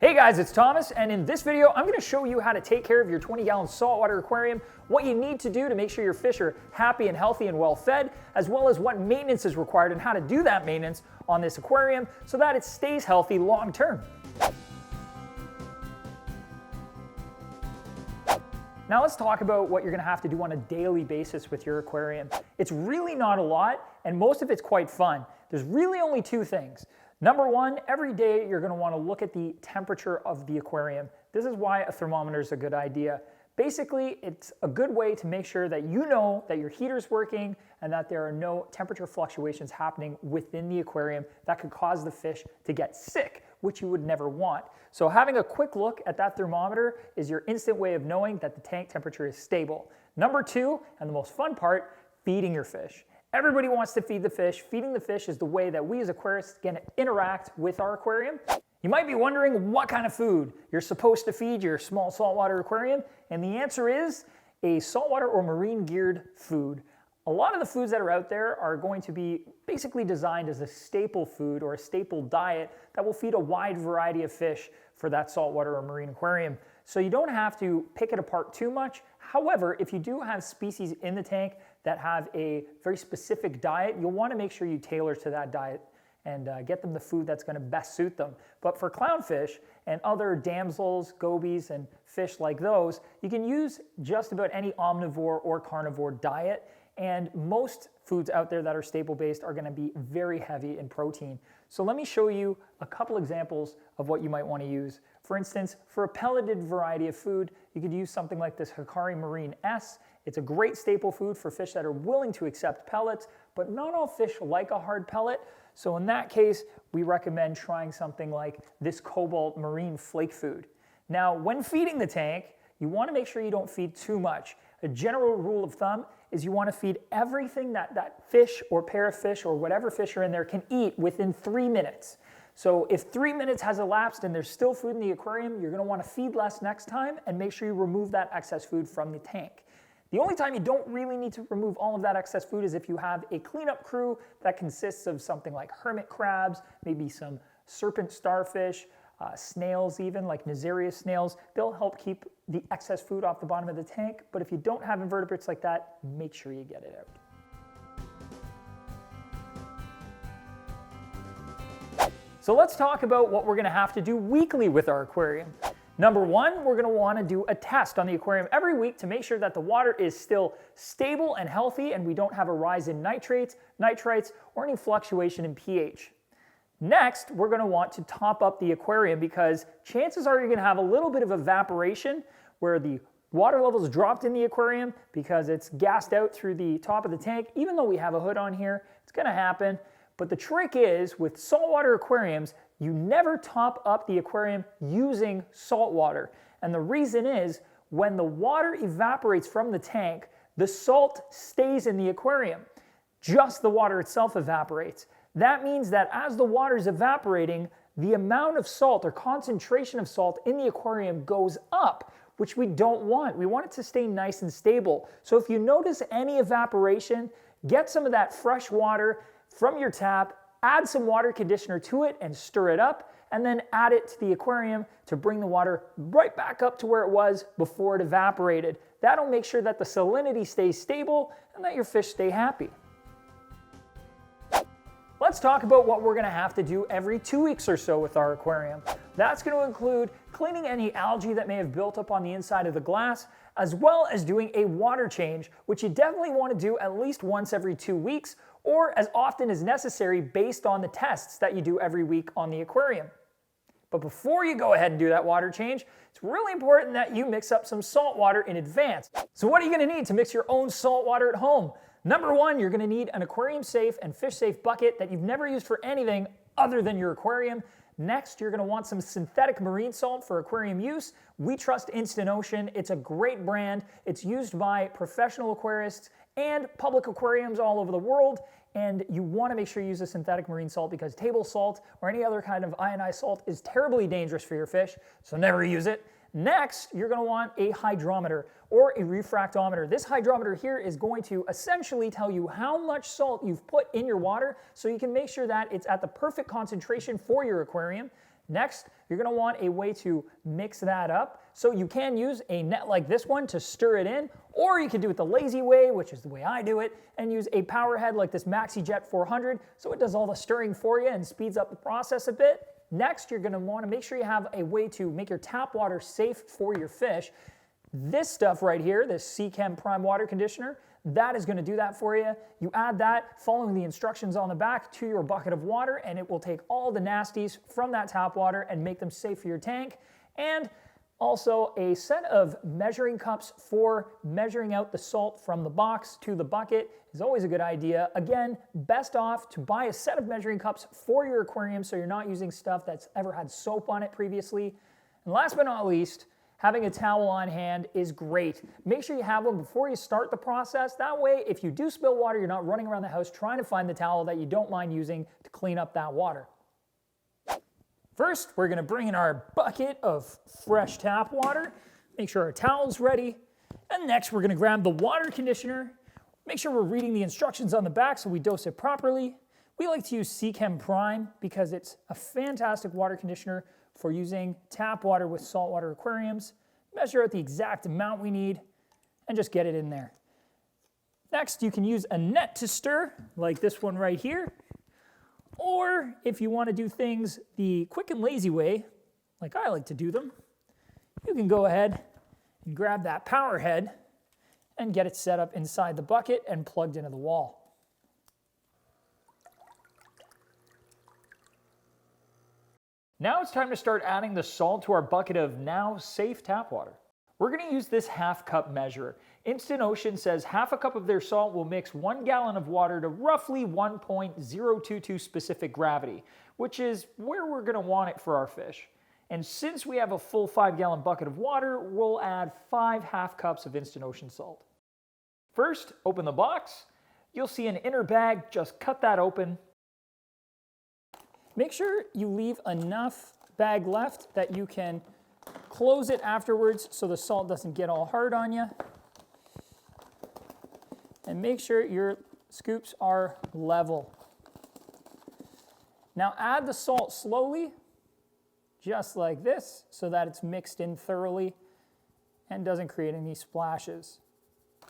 Hey guys, it's Thomas, and in this video, I'm going to show you how to take care of your 20-gallon saltwater aquarium, what you need to do to make sure your fish are happy and healthy and well fed, as well as what maintenance is required and how to do that maintenance on this aquarium so that it stays healthy long term. Now let's talk about what you're going to have to do on a daily basis with your aquarium. It's really not a lot, and most of it's quite fun. There's really only two things. Number one, every day you're going to want to look at the temperature of the aquarium. This is why a thermometer is a good idea. Basically, it's a good way to make sure that you know that your heater's working and that there are no temperature fluctuations happening within the aquarium that could cause the fish to get sick, which you would never want. So having a quick look at that thermometer is your instant way of knowing that the tank temperature is stable. Number two, and the most fun part, feeding your fish. Everybody wants to feed the fish. Feeding the fish is the way that we as aquarists can interact with our aquarium. You might be wondering what kind of food you're supposed to feed your small saltwater aquarium, and the answer is a saltwater or marine geared food. A lot of the foods that are out there are going to be basically designed as a staple food or a staple diet that will feed a wide variety of fish for that saltwater or marine aquarium. So you don't have to pick it apart too much. However, if you do have species in the tank that have a very specific diet, you'll want to make sure you tailor to that diet and get them the food that's going to best suit them. But for clownfish and other damsels, gobies, and fish like those, you can use just about any omnivore or carnivore diet. And most foods out there that are staple-based are going to be very heavy in protein. So let me show you a couple examples of what you might want to use. For instance, for a pelleted variety of food, you could use something like this Hikari Marine S. It's a great staple food for fish that are willing to accept pellets, but not all fish like a hard pellet. So in that case, we recommend trying something like this Cobalt Marine flake food. Now, when feeding the tank, you want to make sure you don't feed too much. A general rule of thumb is you want to feed everything that fish or pair of fish or whatever fish are in there can eat within 3 minutes. So if 3 minutes has elapsed and there's still food in the aquarium, you're going to want to feed less next time and make sure you remove that excess food from the tank. The only time you don't really need to remove all of that excess food is if you have a cleanup crew that consists of something like hermit crabs, maybe some serpent starfish, snails even, like Nazarius snails. They'll help keep the excess food off the bottom of the tank, but if you don't have invertebrates like that, make sure you get it out. So let's talk about what we're going to have to do weekly with our aquarium. Number one, we're going to want to do a test on the aquarium every week to make sure that the water is still stable and healthy and we don't have a rise in nitrates, nitrites, or any fluctuation in pH. Next, we're going to want to top up the aquarium because chances are you're going to have a little bit of evaporation where the water levels dropped in the aquarium because it's gassed out through the top of the tank. Even though we have a hood on here, it's going to happen. But the trick is, with saltwater aquariums, you never top up the aquarium using salt water. And the reason is, when the water evaporates from the tank, the salt stays in the aquarium. Just the water itself evaporates. That means that as the water is evaporating, the amount of salt or concentration of salt in the aquarium goes up, which we don't want. We want it to stay nice and stable. So if you notice any evaporation, get some of that fresh water from your tap, add some water conditioner to it and stir it up, and then add it to the aquarium to bring the water right back up to where it was before it evaporated. That'll make sure that the salinity stays stable and that your fish stay happy. Let's talk about what we're going to have to do every 2 weeks or so with our aquarium. That's going to include cleaning any algae that may have built up on the inside of the glass, as well as doing a water change, which you definitely want to do at least once every 2 weeks, or as often as necessary based on the tests that you do every week on the aquarium. But before you go ahead and do that water change, it's really important that you mix up some salt water in advance. So what are you going to need to mix your own salt water at home? Number one, you're going to need an aquarium-safe and fish-safe bucket that you've never used for anything other than your aquarium. Next, you're going to want some synthetic marine salt for aquarium use. We trust Instant Ocean. It's a great brand. It's used by professional aquarists and public aquariums all over the world. And you want to make sure you use a synthetic marine salt because table salt or any other kind of ionized salt is terribly dangerous for your fish, so never use it. Next, you're going to want a hydrometer or a refractometer. This hydrometer here is going to essentially tell you how much salt you've put in your water so you can make sure that it's at the perfect concentration for your aquarium. Next, you're going to want a way to mix that up. So you can use a net like this one to stir it in, or you can do it the lazy way, which is the way I do it, and use a power head like this MaxiJet 400 so it does all the stirring for you and speeds up the process a bit. Next, you're going to want to make sure you have a way to make your tap water safe for your fish. This stuff right here, this Seachem Prime water conditioner, that is going to do that for you. You add that following the instructions on the back to your bucket of water, and it will take all the nasties from that tap water and make them safe for your tank. And also a set of measuring cups for measuring out the salt from the box to the bucket is always a good idea. Again, best off to buy a set of measuring cups for your aquarium so you're not using stuff that's ever had soap on it previously. And last but not least, having a towel on hand is great. Make sure you have one before you start the process. That way, if you do spill water, you're not running around the house trying to find the towel that you don't mind using to clean up that water. First, we're gonna bring in our bucket of fresh tap water, make sure our towel's ready, and next we're gonna grab the water conditioner, make sure we're reading the instructions on the back so we dose it properly. We like to use Seachem Prime because it's a fantastic water conditioner for using tap water with saltwater aquariums. Measure out the exact amount we need and just get it in there. Next, you can use a net to stir, like this one right here. Or if you want to do things the quick and lazy way, like I like to do them, you can go ahead and grab that power head and get it set up inside the bucket and plugged into the wall. Now it's time to start adding the salt to our bucket of now safe tap water. We're going to use this half cup measure. Instant Ocean says half a cup of their salt will mix 1 gallon of water to roughly 1.022 specific gravity, which is where we're going to want it for our fish. And since we have a full 5-gallon bucket of water, we'll add 5 half cups of Instant Ocean salt. First, open the box. You'll see an inner bag. Just cut that open. Make sure you leave enough bag left that you can close it afterwards so the salt doesn't get all hard on you. And make sure your scoops are level. Now add the salt slowly, just like this, so that it's mixed in thoroughly and doesn't create any splashes.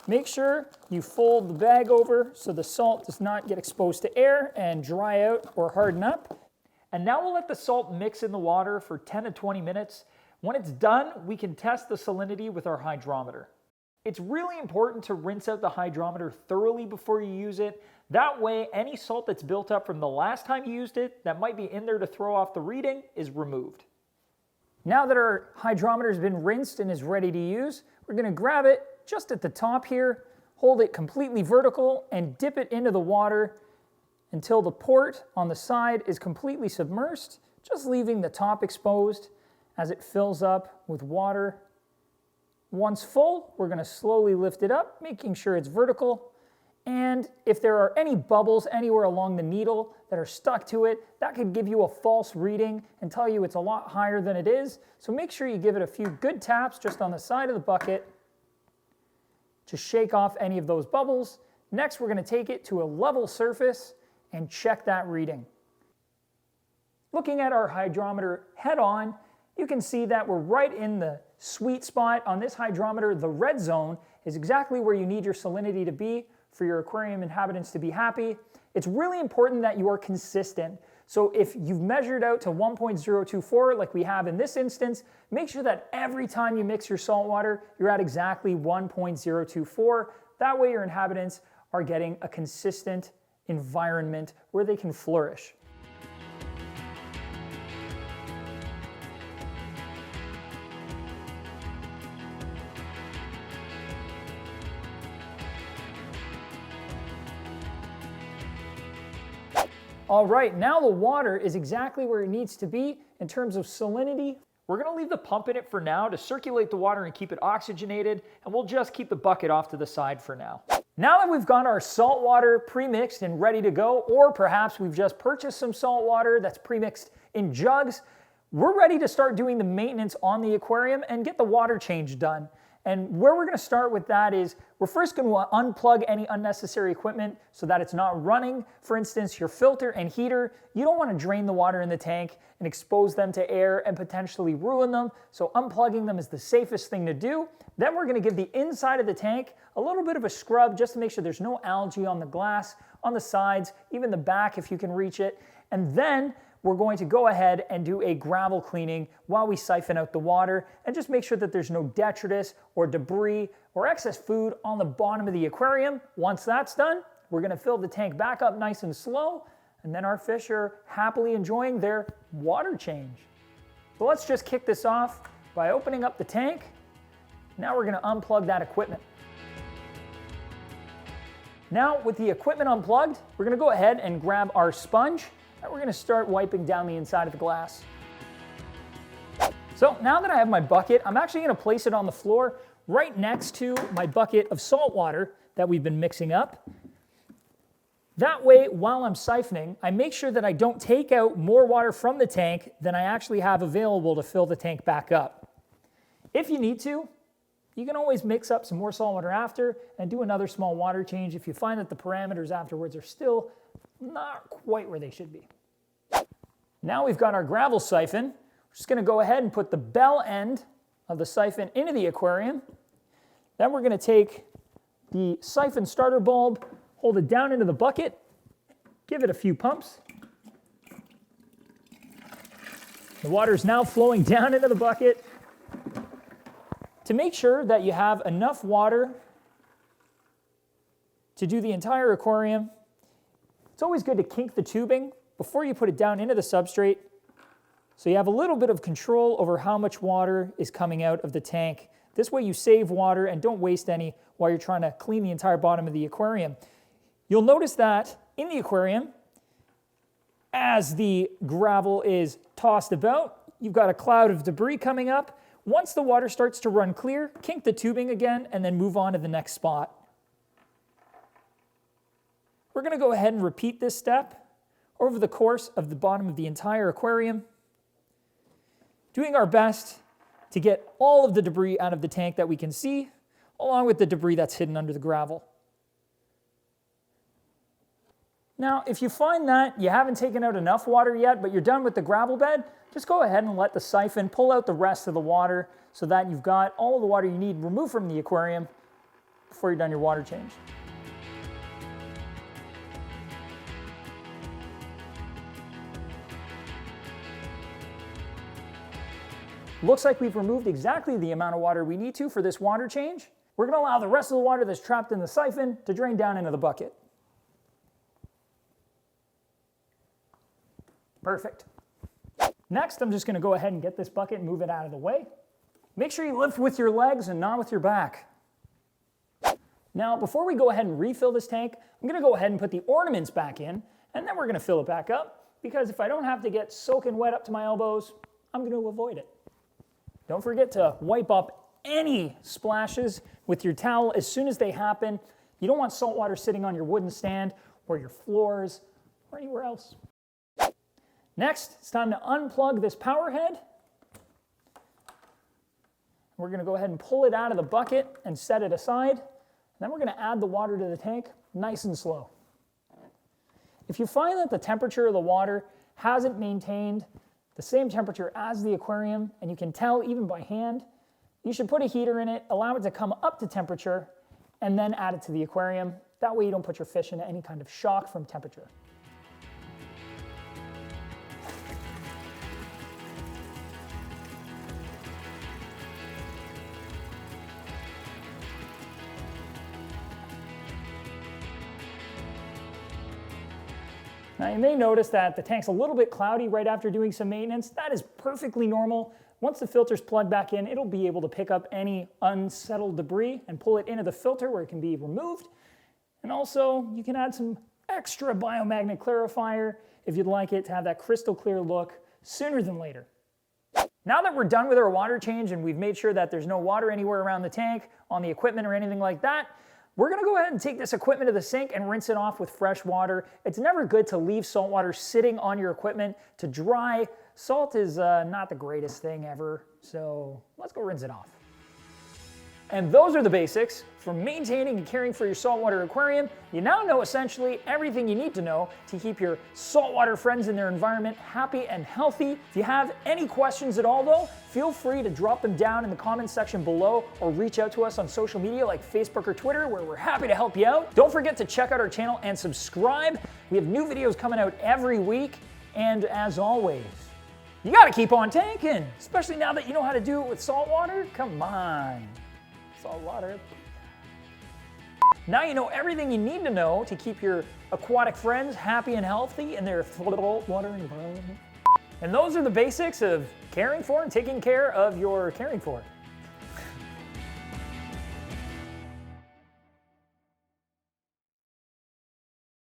Make sure you fold the bag over so the salt does not get exposed to air and dry out or harden up. And now we'll let the salt mix in the water for 10 to 20 minutes. When it's done, we can test the salinity with our hydrometer. It's really important to rinse out the hydrometer thoroughly before you use it. That way, any salt that's built up from the last time you used it that might be in there to throw off the reading is removed. Now that our hydrometer has been rinsed and is ready to use, we're going to grab it just at the top here, hold it completely vertical, and dip it into the water until the port on the side is completely submersed, just leaving the top exposed as it fills up with water. Once full, we're going to slowly lift it up, making sure it's vertical. And if there are any bubbles anywhere along the needle that are stuck to it, that could give you a false reading and tell you it's a lot higher than it is. So make sure you give it a few good taps just on the side of the bucket to shake off any of those bubbles. Next, we're going to take it to a level surface and check that reading. Looking at our hydrometer head on, you can see that we're right in the sweet spot. On this hydrometer, the red zone is exactly where you need your salinity to be for your aquarium inhabitants to be happy. It's really important that you are consistent. So if you've measured out to 1.024 like we have in this instance, make sure that every time you mix your salt water, you're at exactly 1.024. That way your inhabitants are getting a consistent environment where they can flourish. All right, now the water is exactly where it needs to be in terms of salinity. We're gonna leave the pump in it for now to circulate the water and keep it oxygenated, and we'll just keep the bucket off to the side for now. Now that we've got our salt water pre-mixed and ready to go, or perhaps we've just purchased some salt water that's pre-mixed in jugs, we're ready to start doing the maintenance on the aquarium and get the water change done. And where we're going to start with that is we're first going to unplug any unnecessary equipment so that it's not running. For instance, your filter and heater, you don't want to drain the water in the tank and expose them to air and potentially ruin them. So unplugging them is the safest thing to do. Then we're going to give the inside of the tank a little bit of a scrub just to make sure there's no algae on the glass, on the sides, even the back if you can reach it. And then we're going to go ahead and do a gravel cleaning while we siphon out the water and just make sure that there's no detritus or debris or excess food on the bottom of the aquarium. Once that's done, we're going to fill the tank back up nice and slow, and then our fish are happily enjoying their water change. So let's just kick this off by opening up the tank. Now we're going to unplug that equipment. Now with the equipment unplugged, we're going to go ahead and grab our sponge. And we're going to start wiping down the inside of the glass. So now that I have my bucket, I'm actually going to place it on the floor right next to my bucket of salt water that we've been mixing up. That way, while I'm siphoning, I make sure that I don't take out more water from the tank than I actually have available to fill the tank back up. If you need to, you can always mix up some more salt water after and do another small water change if you find that the parameters afterwards are still not quite where they should be. Now we've got our gravel siphon. We're just going to go ahead and put the bell end of the siphon into the aquarium. Then we're going to take the siphon starter bulb, hold it down into the bucket, give it a few pumps. The water is now flowing down into the bucket. To make sure that you have enough water to do the entire aquarium, it's always good to kink the tubing before you put it down into the substrate so you have a little bit of control over how much water is coming out of the tank. This way you save water and don't waste any while you're trying to clean the entire bottom of the aquarium. You'll notice that in the aquarium, as the gravel is tossed about, you've got a cloud of debris coming up. Once the water starts to run clear, kink the tubing again and then move on to the next spot. We're going to go ahead and repeat this step over the course of the bottom of the entire aquarium, doing our best to get all of the debris out of the tank that we can see, along with the debris that's hidden under the gravel. Now, if you find that you haven't taken out enough water yet, but you're done with the gravel bed, just go ahead and let the siphon pull out the rest of the water so that you've got all of the water you need removed from the aquarium before you're done your water change. Looks like we've removed exactly the amount of water we need to for this water change. We're going to allow the rest of the water that's trapped in the siphon to drain down into the bucket. Perfect. Next, I'm just going to go ahead and get this bucket and move it out of the way. Make sure you lift with your legs and not with your back. Now, before we go ahead and refill this tank, I'm going to go ahead and put the ornaments back in, and then we're going to fill it back up, because if I don't have to get soaking wet up to my elbows, I'm going to avoid it. Don't forget to wipe up any splashes with your towel as soon as they happen. You don't want salt water sitting on your wooden stand or your floors or anywhere else. Next, it's time to unplug this power head. We're going to go ahead and pull it out of the bucket and set it aside. Then we're going to add the water to the tank nice and slow. If you find that the temperature of the water hasn't maintained the same temperature as the aquarium, and you can tell even by hand, you should put a heater in it, allow it to come up to temperature, and then add it to the aquarium. That way you don't put your fish into any kind of shock from temperature. Now you may notice that the tank's a little bit cloudy right after doing some maintenance. That is perfectly normal. Once the filter's plugged back in, it'll be able to pick up any unsettled debris and pull it into the filter where it can be removed. And also, you can add some extra biomagnet clarifier if you'd like it to have that crystal clear look sooner than later. Now that we're done with our water change and we've made sure that there's no water anywhere around the tank, on the equipment or anything like that, we're going to go ahead and take this equipment to the sink and rinse it off with fresh water. It's never good to leave salt water sitting on your equipment to dry. Salt is not the greatest thing ever, so let's go rinse it off. And those are the basics for maintaining and caring for your saltwater aquarium. You now know essentially everything you need to know to keep your saltwater friends in their environment happy and healthy. If you have any questions at all though, feel free to drop them down in the comments section below or reach out to us on social media like Facebook or Twitter, where we're happy to help you out. Don't forget to check out our channel and subscribe. We have new videos coming out every week. And as always, you gotta keep on tanking, especially now that you know how to do it with saltwater. Come on. Saltwater. Now you know everything you need to know to keep your aquatic friends happy and healthy in their saltwater environment. And those are the basics of caring for and taking care of your caring for.